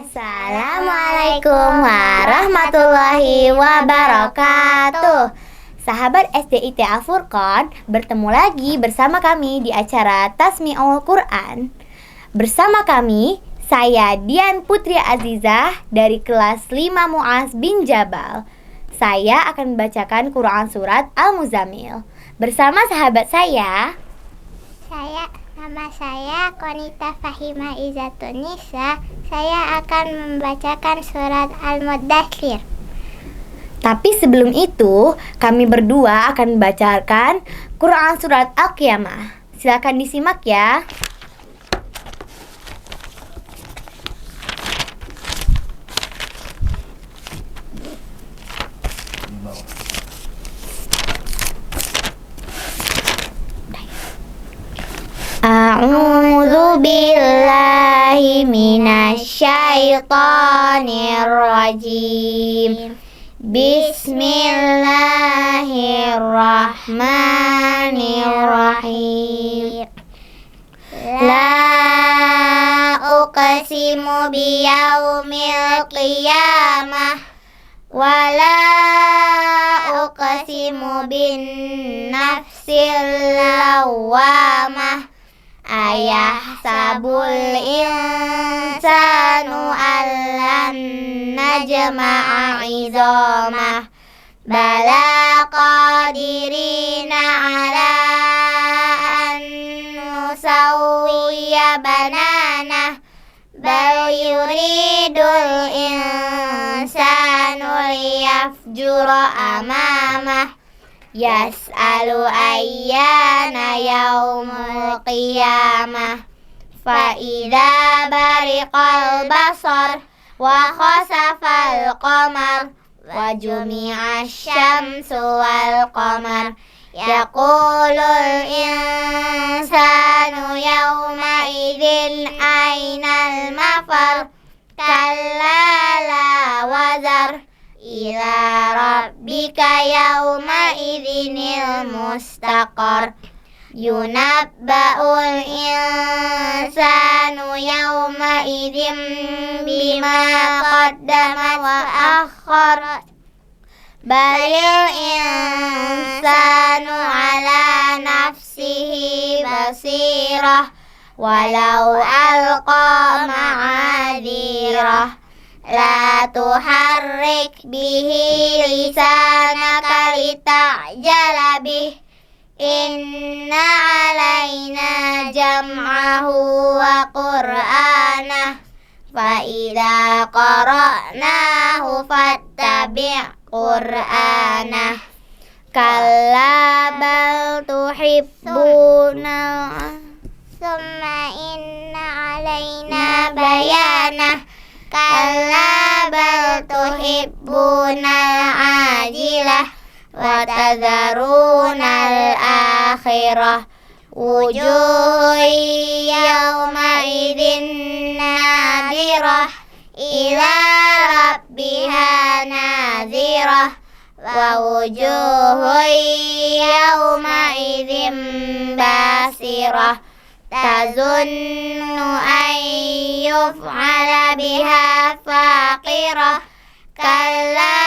Assalamualaikum warahmatullahi wabarakatuh. Sahabat SDIT Al-Furqan, bertemu lagi bersama kami di acara Tasmi'ul Quran. Bersama kami, saya Dian Putri Azizah dari kelas 5 Mu'az bin Jabal. Saya akan membacakan Quran surat Al-Muzammil bersama sahabat saya. Nama saya Konita Fahima Izzatunisa. Saya akan membacakan surat Al-Muddatsir. Tapi sebelum itu, kami berdua akan membacakan Quran surat Al-Qiyamah. Silakan disimak ya. A'udzu billahi minasyaitonir rajim. Bismillahirrahmanirrahim. La uqsimu biyaumil qiyamah wa la uqsimu bin nafsil lawwamah. Ayahsabul insanu allan najma'a izamah. Bala qadirina ala an nusawwiya bananah. Bal yuridul insanu liyafjura amamah. Yas'alu ayyana yaumul qiyamah. Fa idza bariqal basar wa khasafal qamar wa jumi'a syamsu wal qamar. Yaqulul insanu yawma idzin ainal mafar. Kalla la wazar ila rabbika yawma idzinil mustaqar. Yunabba'ul insanu yawma idzin bima qaddama wa akhkhar. Balil insanu ala nafsihi basirah walau alqa ma'adzirah. La tuharrik bihi lisanaka lita'jala bih. Inna alaina jam'ahu wa qur'anah. Fa idza qara'nahu fattabi' qur'anah. Kalla bal tuhibbuna Summa inna alaina bayanah. Kalla bal tuhibbunal ajilah wa tadharunal akhirah. Wujuhun yawma idzin nadirah ila rabbiha nazirah. Wa wujuhun yawma idzin basirah. Tazunnu an yuf'ala biha faqirah. Kalla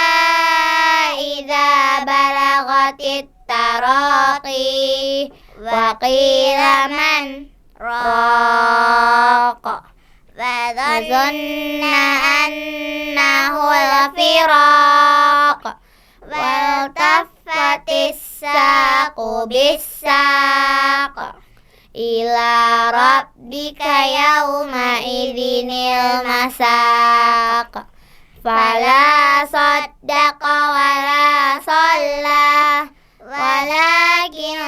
idza balagatit taraqi wa qila man raq. Wa dhanna annahu al-firaq. Wal taffatis saqu bis-saq. Ila rabbika yawma idzinil masaq. Fala saddaqa wala shalla walakin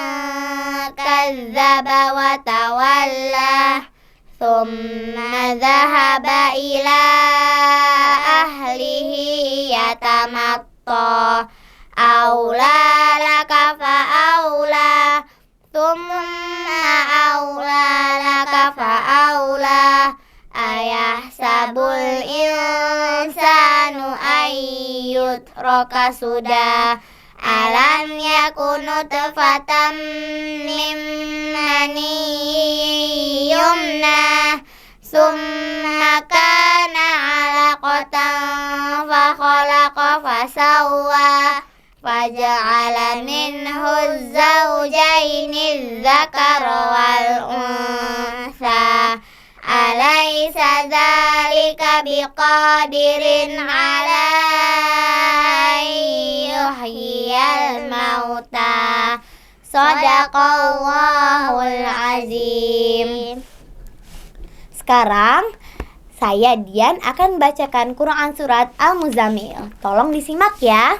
kazzaba wa tawalla. Thumma dhahaba ila ahlihi yatamatta. Aula laka fa aula. Thumma aula laka fa aula. Ayahsabul insanu ayyutraka sudah. Alam yakunu nutfatan min mani yumna. Summa kana فسوى وجعل منه الزوجين الذكر والأنثى أليس ذلك بقادر على أن يحيي الموتى Shadaqallahul Azim. Sekarang saya Dian akan bacakan Quran surat Al-Muzammil. Tolong disimak ya.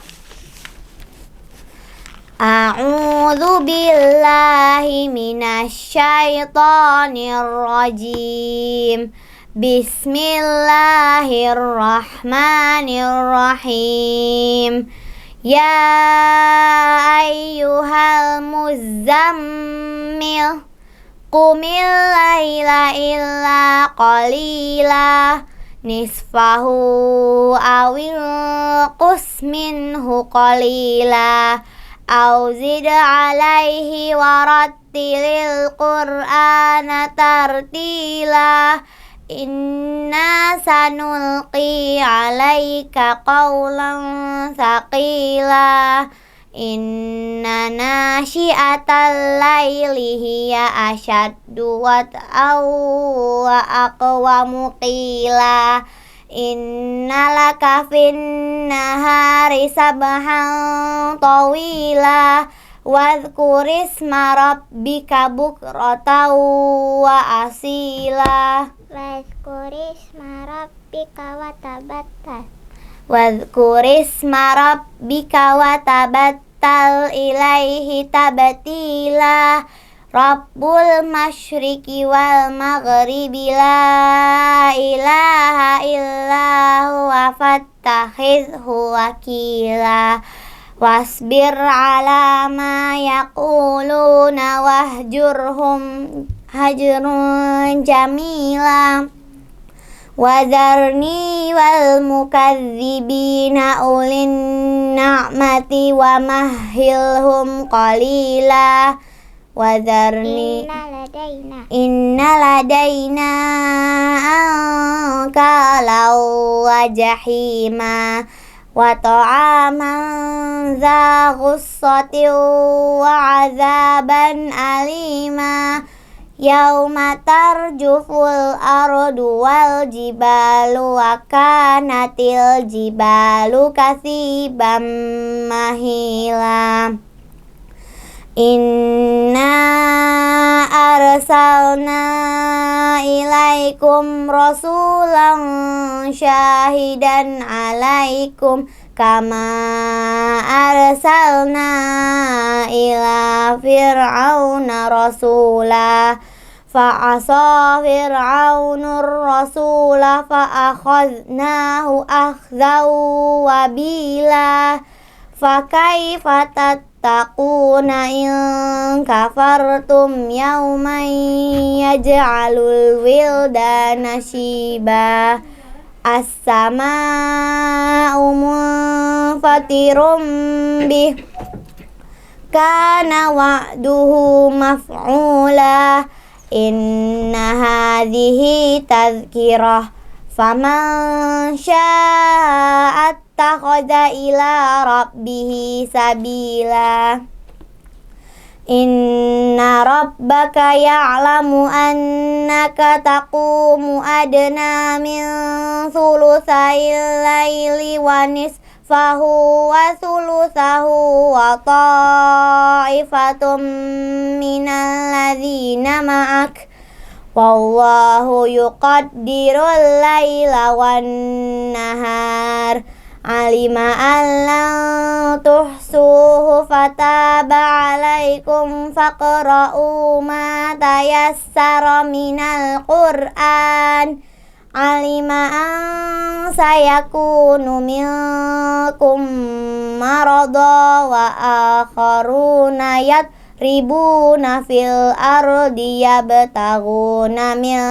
A'udzu billahi minasyaitonir rajim. Bismillahirrahmanirrahim. Ya ayyuhal muzammil qumil laila illa qalila nisfahu awil qus minhu qalila aw zid alaihi warattilil qur'ana tartila Inna sanulqi alaika qawlan thaqila Inna nashi'atal layli hiya ashaddu wat'aw wa aqwamu qila Inna laka fin nahari sabhan tawila Wadhkur isma rabbika bukratan wa asila Wadhkur isma rabbika wa tabattal ilaihi tabtila Rabbul masyriqi wal maghribi la ilaha illa huwa fattakhidhu wakila Wasbir ala ma yaquluna wahjurhum hajrun jamila Wadharni wal mukadzibina ulin na'mati wa mahhilhum qalila Wadharni Inna ladaina ankalau wa jahima wa ta'aman za ghussatin wa azaban alima Yauma tarjuful ardu wal jibalu wa kanatil jibalu kasiban mahila Inna arsalna ilaikum rasulan syahidan alaikum kama arsalna ila fir'auna rasula fa'asa fir'aunur rasula fa'akhadnahu akhzau wabila fakaifa tattaquna in kafartum yawman yaj'alul wildana shiba As-sama'u munfatirum bih kana wa'duhu maf'ula Inna hadhihi tadhkirah faman syaa'a attakhadha ila rabbihi sabila Inna rabbaka ya'lamu annaka taqumu adna min thulutsayil laili wa nisfahu wa thulutsahu wa ta'ifatum minal ladzina ma'ak wallahu yuqaddirul laila wan nahar Alima allan tuhsuhu fataba alaikum faqra'u ma tayassara minal Qur'an Alima an sayakunu minkum marada wa akharuna yadribuna fil ardi yabtaghuna min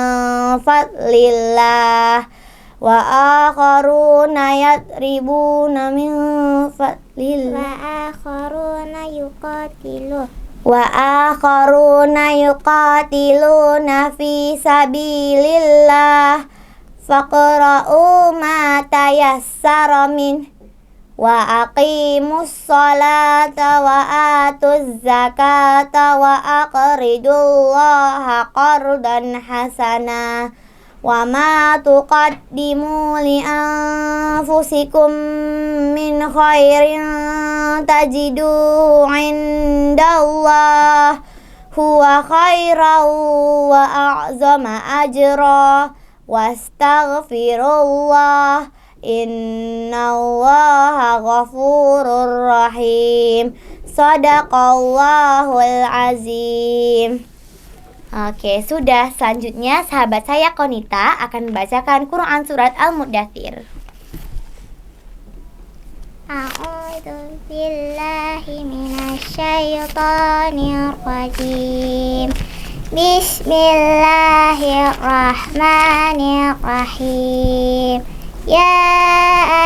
fadlillah wa akharuna yadribuna min fadlillah wa akharuna yuqatiluna fi sabilillah faqra'u ma tayassara min wa aqimus salata wa atuz zakata wa aqridullaha qardan hasana wa ma tuqaddimu li anfusikum min khairin tajidu indallah huwa khairan wa a'zama ajra wastaghfirullah innallaha ghafurur rahim. Shadaqallahul azim. Oke, sudah. Selanjutnya sahabat saya Konita akan membacakan Quran surat Al-Muddatsir. A'udzu billahi minasyaitonir rajim. Bismillahirrahmanirrahim. Ya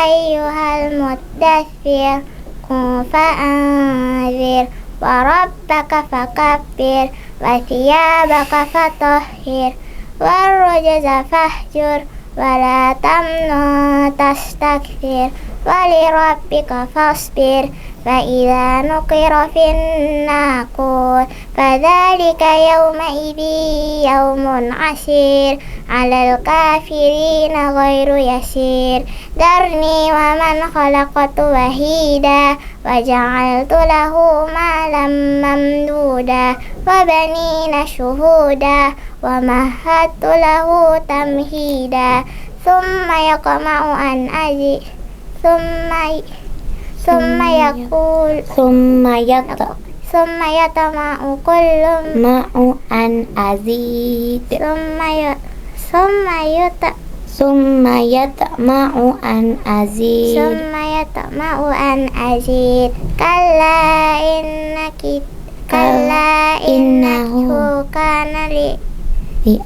ayyuhal muddatsir qum fa'anzir wa rabbaka fakabbir wa thiyabaka fatahhir warrujza fahjur wa la tamnun tastakthir wa li rabbika fasbir fa idza nuqira fin naqur fadzalika yawmaidzi yawmun 'asir 'alal kafirina ghairu yasir darni wa man khalaqtu wahida wa ja'altu lahu malam mamduda wa banina syuhuda wa mahattu lahu tamhida thumma yaqma'u an azi thumma yatama'u kullu Ma'u an azid. Summa yatma'u an azid. Kalla innahu kana li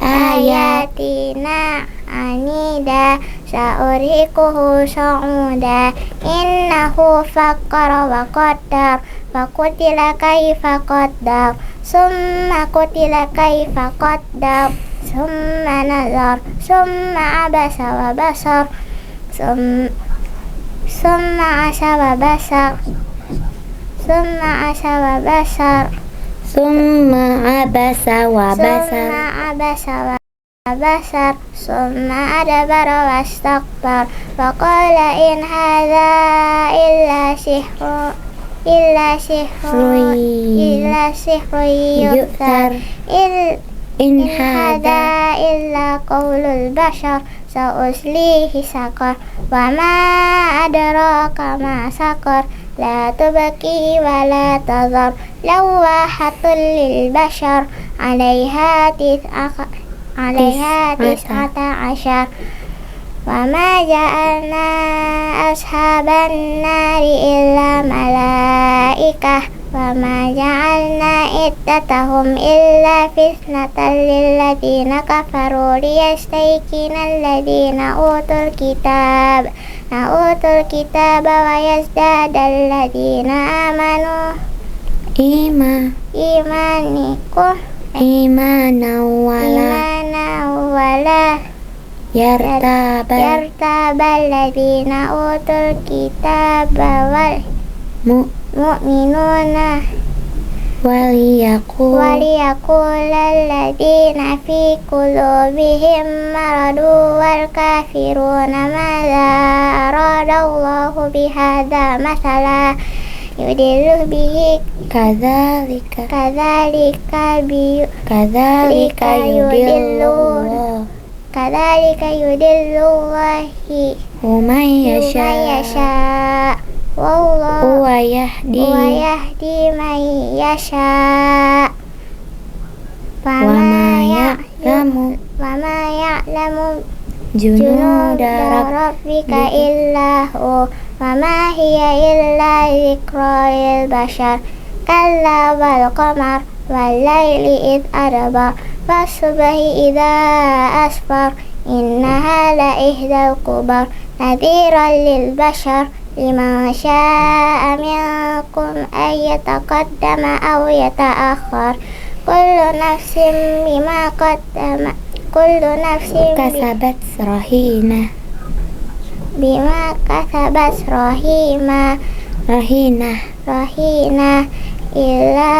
ayatina anida sa'urikuhu sa'uda innahu fakkara wa qaddar fakutila kaifa qaddar summa kutila kaifa qaddar summa nazar summa abasa wa basar summa asa wa basar summa abasa wa basar summa adbara wastakbar wa qala in hadza illa sihrun yu'thar in hadza illa qaulul bashar sa'uslihi saqar wa ma adraka ma saqar la tubqi wa la tadhar lawahatul lil bashar 'alaiha tis'ata ashar wa ma ja'alna ashaban nari illa malaikah wa ma ja'alna iddatahum illa fitnatan lil ladina kafaru liyastayqinal ladina utul kitab wa yazdadal ladina amanu imanan wala yartabal ladina utul kitab wal mu'minuna waliyaqulal ladina fi qulubihim maradu wal kafiruna madza aradallahu bihadza masala yudillu bihi kadzalika yudillullahi man yasha wallahu wa yahdi man yasha wa ma ya'lamu junuda rabbika illa hu wa ma hiya illa dzikra lil bashar kalla wal qamar wal laili id adbar was subhi idza asfar innaha la ihdal kubar nadhiran lil bashar liman syaa minkum ay yataqaddama aw yata'akhkhar kullu nafsin kasabat rahina bima kasabat rahina illa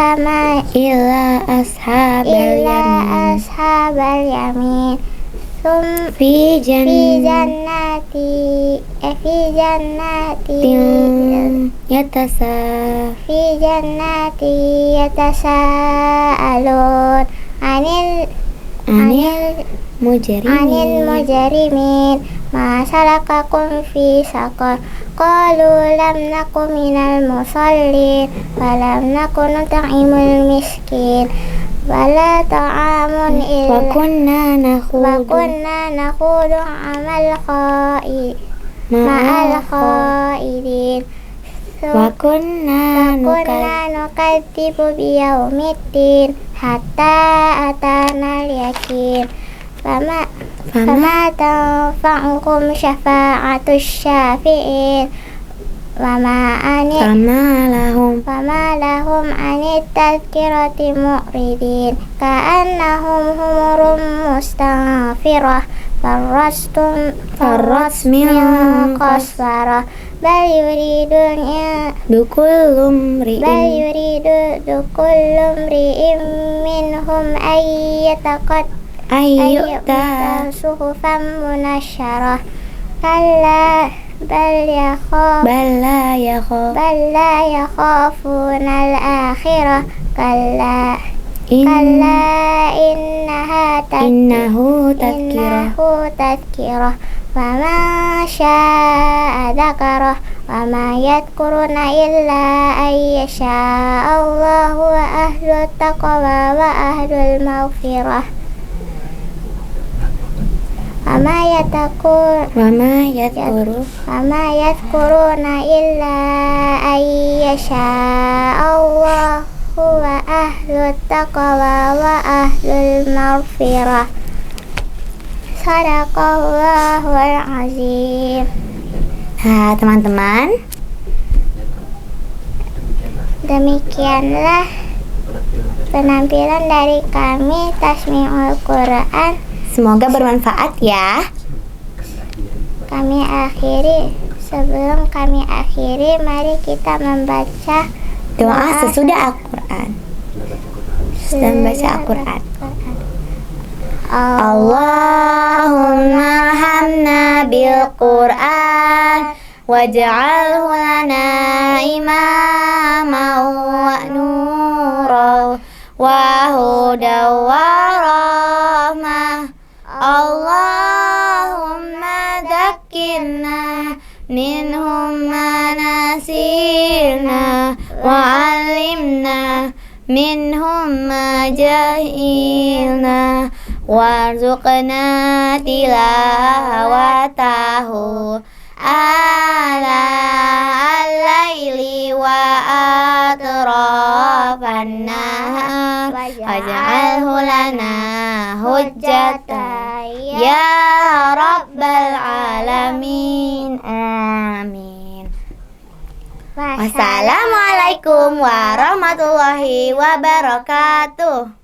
ashabal yamin fi fi jannatin yatasaalun anil mujrimin ma salakakum fi saqar qalu lam naku minal musallin wa lam naku nut'imul miskin wala ta'amun illa wa kunna nakhudu ma'al khaidin wa kunna nukadzibu biyaumiddin hatta atana al-yakin fama tanfa'ukum syafa'atus syafi'in fama lahum anit tadhkirati mu'ridin ka'annahum humurum mustanfirah farrat min qasfarah bal yuridu kullu mri'in minhum ayyuta suhufan munasyarah kalla bal la yakhafuna al-akhirah kalla innahu tadhkirah wa ma syaa dzakarah wa ma yadhkuruna illa ayyasha Allahu wa ahlut taqwa wa ahlul maghfirah wa ma yadhkuruna illa ayyasha Allahu wa ahlut taqwa wa ahlul maghfirah. Sadaqallahul azim. Nah, teman-teman, demikianlah penampilan dari kami Tasmi'ul Quran. semoga bermanfaat ya. Sebelum kami akhiri, mari kita membaca Doa sesudah Al-Quran. Sudah membaca Al-Quran. Allahumma hamna bil Quran waj'alhu lana imaman wa nuran wa hudan wa rahmah. Allahumma dhakkirna minhum ma nasina wa 'allimna minhum ma jahilna warzuqna tilawatahu ala al-laili wa atrafan nahar waj'alhu lana hujjatan ya rabbal alamin. Amin. Wassalamualaikum warahmatullahi wabarakatuh.